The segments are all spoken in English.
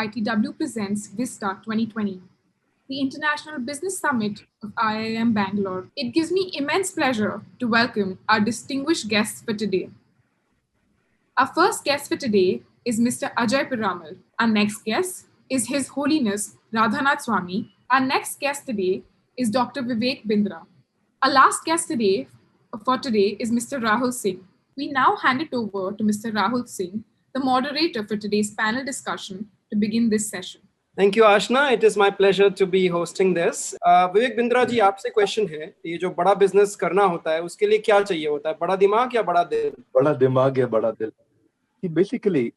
ITW presents Vista 2020, the International Business Summit of IIM Bangalore. It gives me immense pleasure to welcome our distinguished guests for today. Our first guest for today is Mr. Ajay Piramal. Our next guest is His Holiness Radhanath Swami. Our next guest today is Dr. Vivek Bindra. Our last guest for today is Mr. Rahul Singh. We now hand it over to Mr. Rahul Singh, the moderator for today's panel discussion, to begin this session. Thank you, Ashna. It is my pleasure to be hosting this. Vivek Bindra ji, आपसे question है, ये जो बड़ा business करना होता है, उसके लिए क्या चाहिए होता है? बड़ा दिमाग या बड़ा दिल? बड़ा दिमाग या बड़ा दिल? Basically,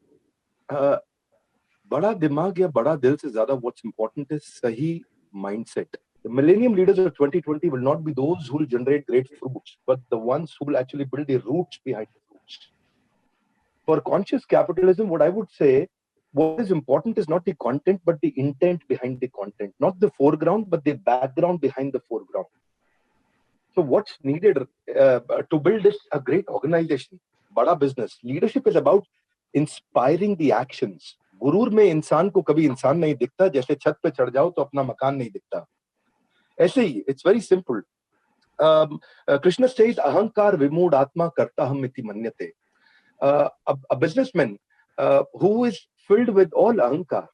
बड़ा दिमाग या बड़ा दिल से ज़्यादा what's important is सही mindset. The millennium leaders of 2020 will not be those who will generate great fruits, but the ones who will actually build the roots behind the fruits. For conscious capitalism, what I would say, what is important is not the content, but the intent behind the content. Not the foreground, but the background behind the foreground. So what's needed to build this a great organization, bada business? Leadership is about inspiring the actions. गुरूर में इंसान को कभी इंसान नहीं दिखता, जैसे छत पे चढ़ जाओ तो अपना मकान नहीं दिखता. ऐसे ही, it's very simple. Krishna says, अहंकार विमूढ़ आत्मा करता हम इति मन्यते. A businessman who is filled with all ahankar,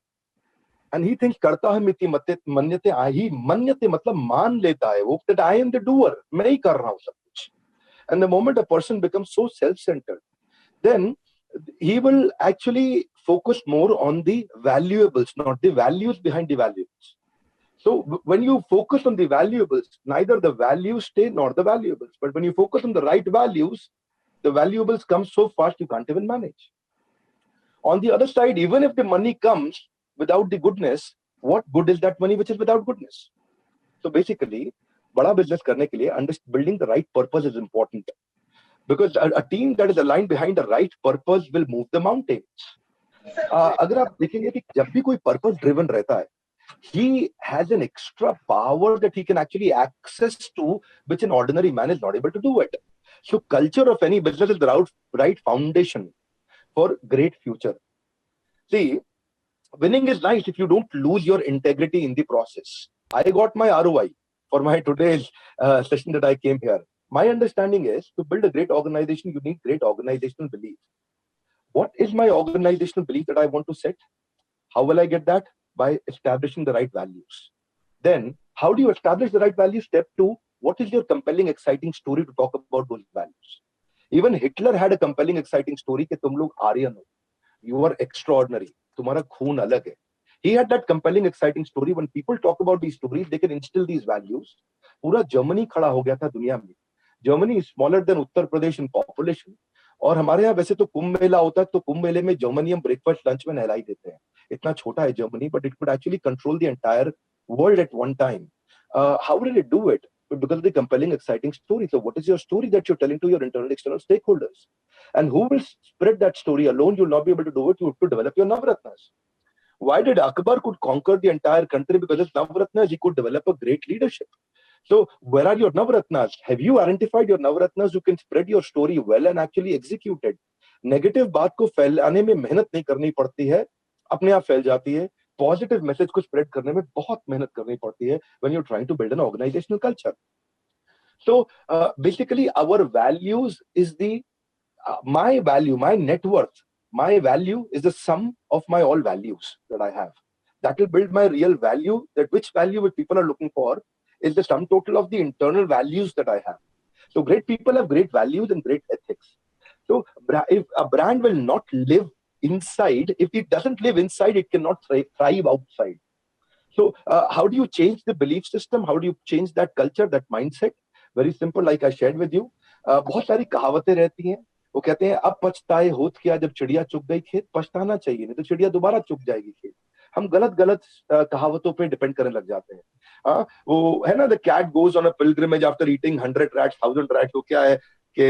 and he thinks karta hai miti manyate, he manyate matlab maan leta hai wo, that I am the doer, मैं ही कर रहा हूँ सब कुछ. And the moment a person becomes so self-centered, then he will actually focus more on the valuables, not the values behind the valuables. So when you focus on the valuables, neither the values stay nor the valuables. But when you focus on the right values, the valuables come so fast you can't even manage. On the other side, even if the money comes without the goodness, what good is that money which is without goodness? So basically, bada business karne ke liye, building the right purpose is important. Because a team that is aligned behind the right purpose will move the mountains. अगर आप देखेंगे कि जब भी कोई purpose driven रहता है, he has an extra power that he can actually access to, which an ordinary man is not able to do it. So culture of any business is the right foundation for great future. See, winning is nice if you don't lose your integrity in the process. I got my ROI for my today's session that I came here. My understanding is to build a great organization, you need great organizational belief. What is my organizational belief that I want to set? How will I get that? By establishing the right values. Then, how do you establish the right values? Step 2, what is your compelling, exciting story to talk about those values? Even Hitler had a compelling, exciting story कि तुम लोग आर्यन हो. You are extraordinary. तुम्हारा खून अलग है. He had that compelling, exciting story. When people talk about these stories, they can instill these values. पूरा Germany खड़ा हो गया था दुनिया में. Germany is smaller than Uttar Pradesh in population. और हमारे यहाँ वैसे तो कुंभ मेला होता है, तो कुंभ मेले में जर्मनी हम ब्रेकफास्ट लंच में नहलाई देते हैं. इतना छोटा है Germany, but it could actually control the entire world at one time. How did it do it? Because of the compelling, exciting story. So what is your story that you're telling to your internal, external stakeholders? And who will spread that story alone? You'll not be able to do it. You have to develop your Navratnas. Why did Akbar could conquer the entire country? Because of Navratnas, he could develop a great leadership. So where are your Navratnas? Have you identified your Navratnas who can spread your story well and actually execute it? Negative बात को फैलाने में मेहनत नहीं करनी पड़ती है, अपने आप फैल जाती है. Positive message को spread करने में बहुत मेहनत करनी पड़ती है when you're trying to build an organizational culture. So basically, our values is my value, my net worth. My value is the sum of my all values that I have. That will build my real value. That which value which people are looking for is the sum total of the internal values that I have. So great people have great values and great ethics. So if a brand will not live inside, if it doesn't live inside, it cannot thrive outside. So how do you change the belief system? How do you change that culture, that mindset? Very simple, like I shared with you. बहुत सारी कहावतें रहती हैं. वो कहते हैं अब पछताए होत क्या जब चिड़िया चुग गई खेत. पछताना चाहिए, नहीं तो चिड़िया दोबारा चुग जाएगी खेत. हम गलत कहावतों पे डिपेंड करने लग जाते हैं. वो है ना, the cat goes on a pilgrimage after eating 100 rats, 1000 rats. वो क्या है कि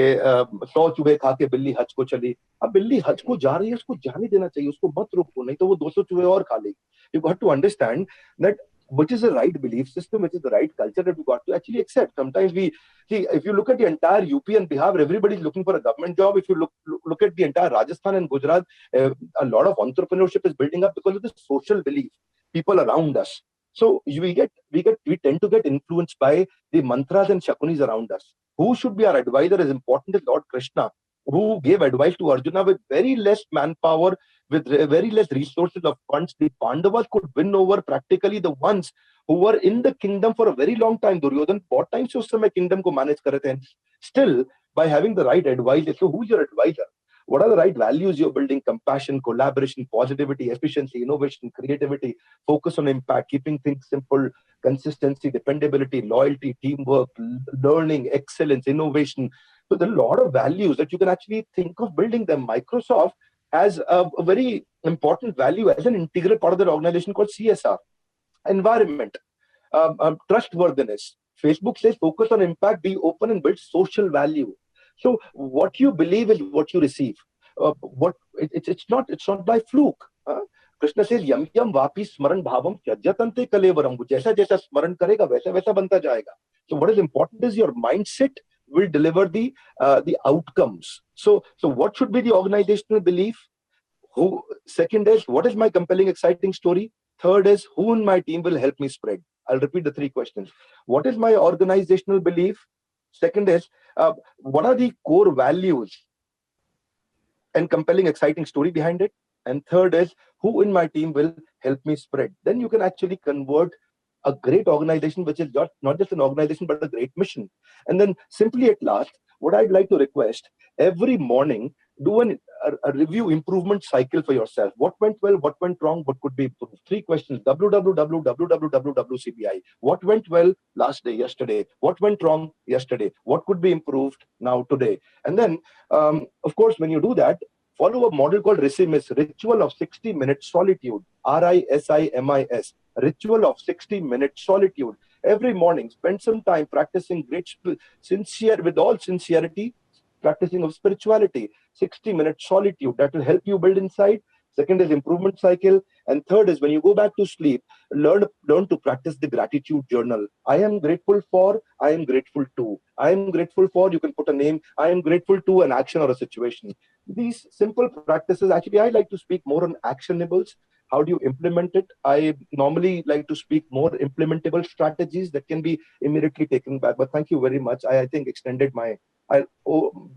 100 चूहे खा के बिल्ली हज को चली. अब बिल्ली हज को जा रही है, उसको जाने देना चाहिए, उसको मत रोको, नहीं तो वो 200 चूहे और खा लेगी. You got to understand that which is the right belief system, which is the right culture that we got to actually accept. Sometimes we see, if you look at the entire UP and Bihar, everybody's looking for a government job. If you look at the entire Rajasthan and Gujarat, a lot of entrepreneurship is building up because of the social belief, people around us. So we tend to get influenced by the mantras and shakunis around us. Who should be our advisor is important is Lord Krishna, who gave advice to Arjuna with very less manpower, with very less resources of funds. The Pandavas could win over practically the ones who were in the kingdom for a very long time. Duryodhan बहुत time से उस समय kingdom को manage कर रहे थे. Still, by having the right advisor. So who's your advisor? What are the right values you're building? Compassion, collaboration, positivity, efficiency, innovation, creativity, focus on impact, keeping things simple, consistency, dependability, loyalty, teamwork, learning, excellence, innovation. So there are a lot of values that you can actually think of building them. Microsoft has a very important value as an integral part of their organization called CSR, environment, trustworthiness. Facebook says focus on impact, be open, and build social value. So what you believe is what you receive. It's not by fluke. Krishna says yam yam vapi smaran bhavam tyajyatante kalevaram. जैसा जैसा स्मरण करेगा वैसा वैसा बनता जाएगा. So what is important is your mindset will deliver the outcomes. So what should be the organizational belief? Second is, what is my compelling, exciting story? Third is, who in my team will help me spread? I'll repeat the three questions. What is my organizational belief? Second is, what are the core values and compelling, exciting story behind it? And third is, who in my team will help me spread? Then you can actually convert a great organization, which is not just an organization, but a great mission. And then simply at last, what I'd like to request, every morning, do a review improvement cycle for yourself. What went well, what went wrong, what could be improved? Three questions, www.CBI. What went well yesterday? What went wrong yesterday? What could be improved now today? And then, of course, when you do that, follow a model called RISIMIS, Ritual of 60 Minutes Solitude, RISIMIS, Ritual of 60 Minutes Solitude. Every morning, spend some time practicing with all sincerity, practicing of spirituality. 60 minutes solitude, that will help you build insight. Second is improvement cycle. And third is when you go back to sleep, learn to practice the gratitude journal. I am grateful for, I am grateful to. I am grateful for, you can put a name. I am grateful to an action or a situation. These simple practices, actually, I like to speak more on actionables. How do you implement it? I normally like to speak more implementable strategies that can be immediately taken back. But thank you very much. I think extended my...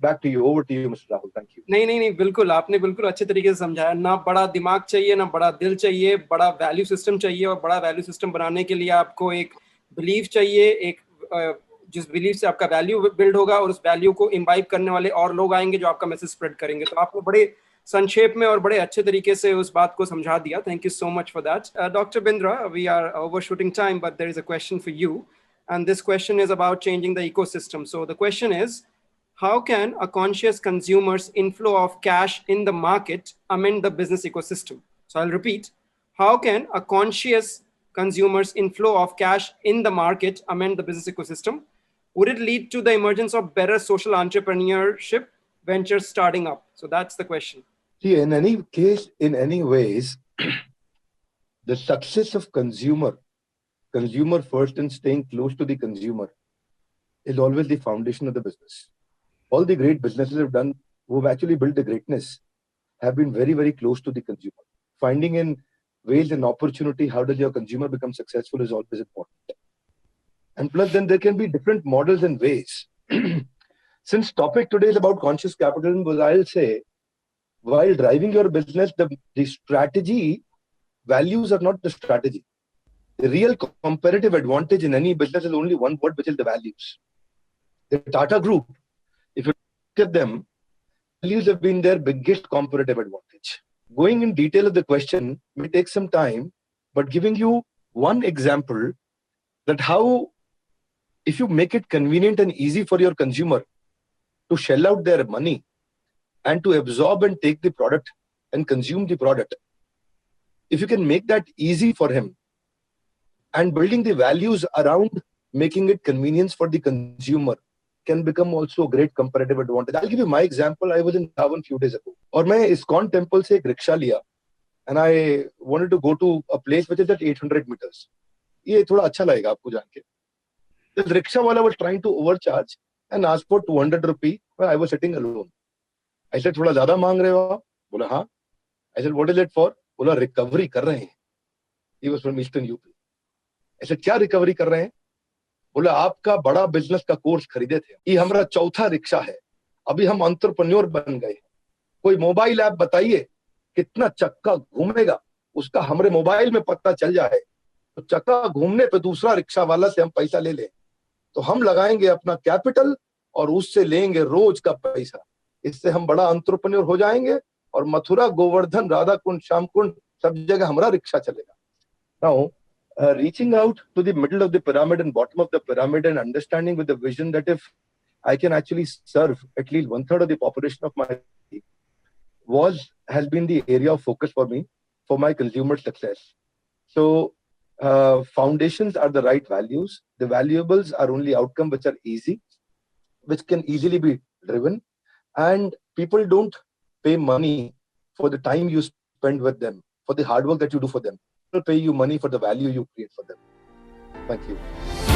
back to you. Over to you, Mr. Rahul. Thank you. नहीं, बिल्कुल आपने बिल्कुल अच्छे तरीके से समझाया. ना बड़ा दिमाग चाहिए, ना बड़ा दिल चाहिए, बड़ा वैल्यू सिस्टम चाहिए. और बड़ा वैल्यू सिस्टम बनाने के लिए आपको एक बिलीफ चाहिए, एक जिस बिलीफ से आपका वैल्यू बिल्ड होगा और उस वैल्यू को इम्बाइब करने वाले और लोग आएंगे जो आपका मैसेज स्प्रेड करेंगे. तो आपने बड़े संक्षेप में और बड़े अच्छे तरीके से उस बात को समझा दिया. Thank you so much for that. Doctor Bindra, we are overshooting time, but there is a question for you, and this question is about changing the ecosystem. So the question is, how can a conscious consumer's inflow of cash in the market amend the business ecosystem? So I'll repeat. How can a conscious consumer's inflow of cash in the market amend the business ecosystem? Would it lead to the emergence of better social entrepreneurship ventures starting up? So that's the question. See, in any case, in any ways, the success of consumer first and staying close to the consumer is always the foundation of the business. All the great businesses who've actually built the greatness have been very, very close to the consumer. Finding in ways and opportunity, how does your consumer become successful is always important. And plus then there can be different models and ways. Since topic today is about conscious capitalism, I'll say, while driving your business, the strategy, values are not the strategy. The real competitive advantage in any business is only one word, which is the values. The Tata Group, if you look at them, values have been their biggest competitive advantage. Going in detail of the question may take some time, but giving you one example that how, if you make it convenient and easy for your consumer to shell out their money and to absorb and take the product and consume the product, if you can make that easy for him, and building the values around making it convenience for the consumer can become also a great competitive advantage. I'll give you my example. I was in Dhawan a few days ago. और मैं ISKCON temple से एक rickshaw लिया, and I wanted to go to a place which is at 800 meters. ये थोड़ा अच्छा लगेगा आपको जान के. This rickshaw wala was trying to overcharge and asked for 200 rupee when I was sitting alone. I said, थोड़ा ज्यादा मांग रहे हो आप? बोला हाँ. I said, what is it for? बोला रिकवरी कर रहे हैं. He was from Eastern UP. I said, क्या रिकवरी कर रहे हैं? बोला आपका बड़ा बिजनेस का कोर्स खरीदे थे. ये हमारा चौथा रिक्शा है. अभी हम एंटरप्रेन्योर बन गए. कोई मोबाइल ऐप बताइए कितना चक्का घूमेगा, उसका हमारे मोबाइल में पता चल जाए तो चक्का घूमने पे दूसरा रिक्शा वाला से हम पैसा ले लें, तो हम लगाएंगे अपना कैपिटल और उससे लेंगे रोज का पैसा. इससे हम बड़ा एंटरप्रेन्योर हो जाएंगे और मथुरा, गोवर्धन, राधा कुंड, श्याम कुंड सब जगह हमारा रिक्शा चलेगा. Now reaching out to the middle of the pyramid and bottom of the pyramid and understanding with the vision that if I can actually serve at least 1/3 of the population of my city has been the area of focus for me for my consumer success. So foundations are the right values. The valuables are only outcome which are easy, which can easily be driven, and people don't pay money for the time you spend with them, for the hard work that you do for them. People pay you money for the value you create for them. Thank you.